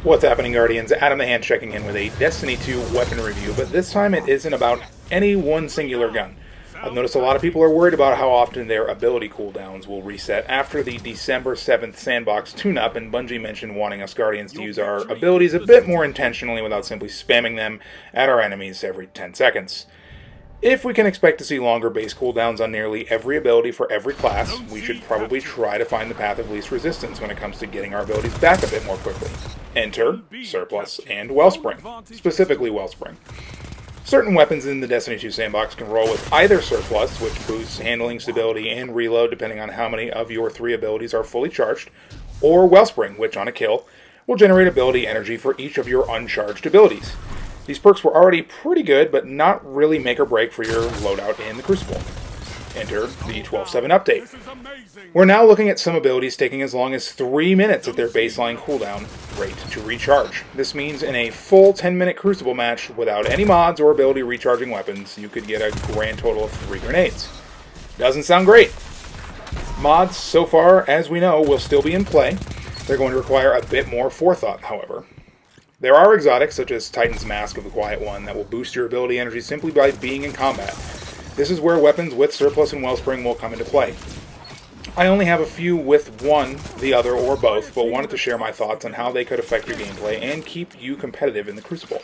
What's happening, Guardians? Adam the Hand checking in with a Destiny 2 weapon review, but this time it isn't about any one singular gun. I've noticed a lot of people are worried about how often their ability cooldowns will reset after the December 7th sandbox tune-up, and Bungie mentioned wanting us Guardians to use our abilities a bit more intentionally without simply spamming them at our enemies every 10 seconds. If we can expect to see longer base cooldowns on nearly every ability for every class, we should probably try to find the path of least resistance when it comes to getting our abilities back a bit more quickly. Enter Surplus and Wellspring, specifically Wellspring. Certain weapons in the Destiny 2 sandbox can roll with either Surplus, which boosts handling, stability, and reload depending on how many of your 3 abilities are fully charged, or Wellspring, which on a kill will generate ability energy for each of your uncharged abilities. These perks were already pretty good, but not really make or break for your loadout in the Crucible. Enter the 12.7 update. We're now looking at some abilities taking as long as 3 minutes at their baseline cooldown rate to recharge. This means in a full 10-minute Crucible match, without any mods or ability recharging weapons, you could get a grand total of 3 grenades. Doesn't sound great. Mods, so far as we know, will still be in play. They're going to require a bit more forethought, however. There are exotics, such as Titan's Mask of the Quiet One, that will boost your ability energy simply by being in combat. This is where weapons with Surplus and Wellspring will come into play. I only have a few with one, the other, or both, but wanted to share my thoughts on how they could affect your gameplay and keep you competitive in the Crucible.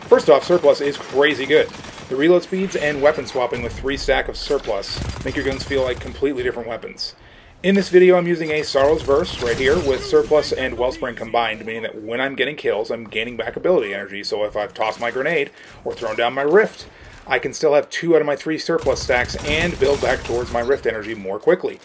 First off, Surplus is crazy good. The reload speeds and weapon swapping with 3 stack of Surplus make your guns feel like completely different weapons. In this video, I'm using a Sorrow's Verse right here with Surplus and Wellspring combined, meaning that when I'm getting kills, I'm gaining back ability energy, so if I've tossed my grenade or thrown down my Rift, I can still have 2 out of my 3 Surplus stacks and build back towards my Rift energy more quickly.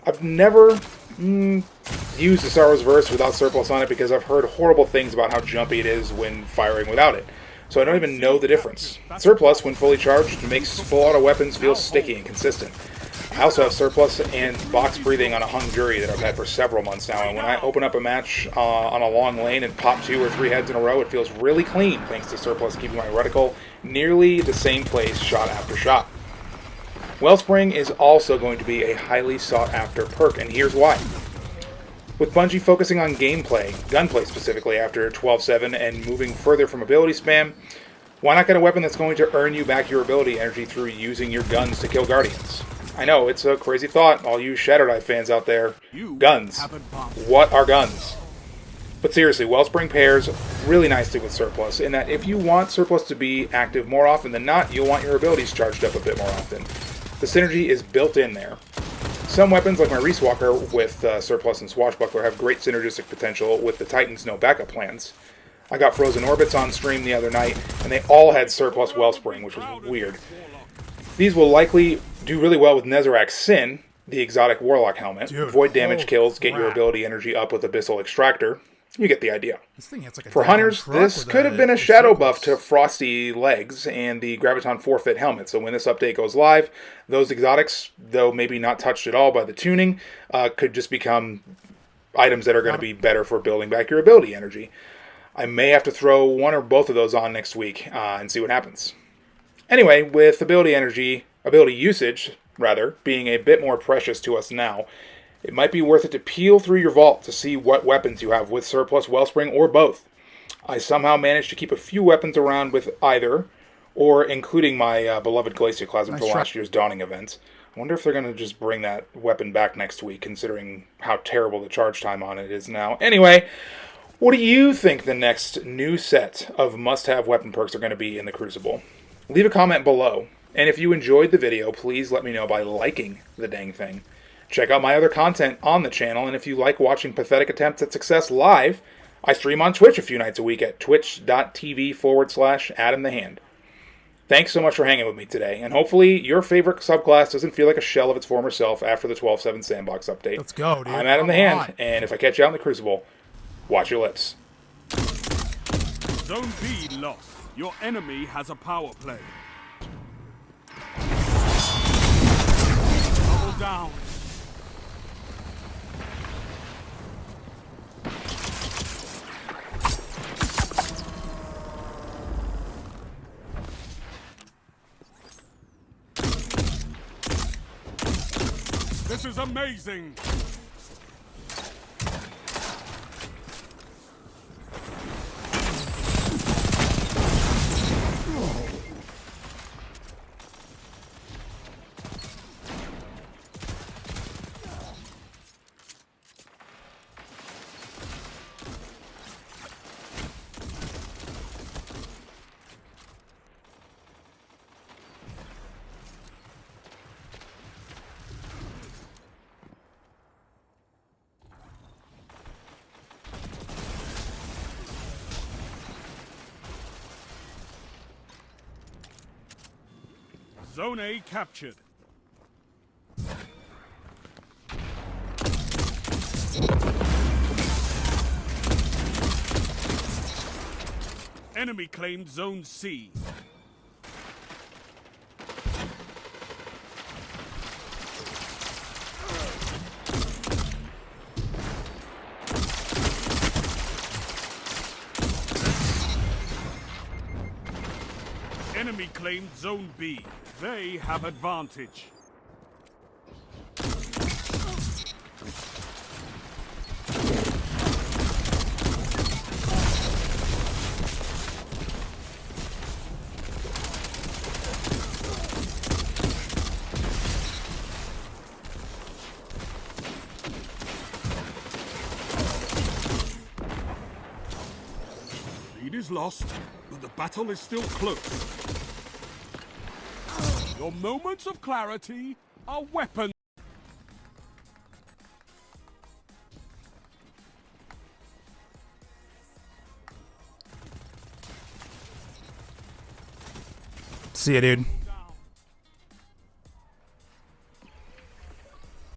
I've never used the Sorrow's Verse without Surplus on it because I've heard horrible things about how jumpy it is when firing without it, so I don't even know the difference. Surplus, when fully charged, makes full auto weapons feel sticky and consistent. I also have Surplus and box breathing on a hung jury that I've had for several months now, and when I open up a match on a long lane and pop 2 or 3 heads in a row, it feels really clean thanks to Surplus keeping my reticle nearly the same place shot after shot. Wellspring is also going to be a highly sought after perk, and here's why. With Bungie focusing on gameplay, gunplay specifically, after 12.7 and moving further from ability spam, why not get a weapon that's going to earn you back your ability energy through using your guns to kill Guardians? I know, it's a crazy thought, all you Shattered Eye fans out there. Guns. What are guns? But seriously, Wellspring pairs really nicely with Surplus, in that if you want Surplus to be active more often than not, you'll want your abilities charged up a bit more often. The synergy is built in there. Some weapons, like my Reese Walker with Surplus and Swashbuckler, have great synergistic potential with the Titan's no backup plans. I got Frozen Orbits on stream the other night, and they all had Surplus Wellspring, which was weird. These will likely do really well with Nezarek's Sin, the exotic Warlock helmet. Void damage kills get your ability energy up with Abyssal Extractor. You get the idea. For hunters, this could have been a shadow buff to Frosty Legs and the Graviton Forfeit helmet, so when this update goes live, those exotics, though maybe not touched at all by the tuning, could just become items that are going to be better for building back your ability energy. I may have to throw one or both of those on next week and see what happens. Anyway, with ability usage, being a bit more precious to us now, it might be worth it to peel through your vault to see what weapons you have with Surplus, Wellspring, or both. I somehow managed to keep a few weapons around with either, or including my beloved Glacioclasm for last year's Dawning event. I wonder if they're going to just bring that weapon back next week, considering how terrible the charge time on it is now. Anyway, what do you think the next new set of must-have weapon perks are going to be in the Crucible? Leave a comment below, and if you enjoyed the video, please let me know by liking the dang thing. Check out my other content on the channel, and if you like watching pathetic attempts at success live, I stream on Twitch a few nights a week at twitch.tv/AdamTheHand. Thanks so much for hanging with me today, and hopefully your favorite subclass doesn't feel like a shell of its former self after the 12.7 sandbox update. Let's go, dude. I'm Adam the Hand, and if I catch you out in the Crucible, watch your lips. Zone B lost. Your enemy has a power play. Double down. This is amazing! Zone A captured. Enemy claimed Zone C. Enemy claimed Zone B. They have advantage. Lead is lost, but the battle is still close. Your moments of clarity are weapons. See ya, dude.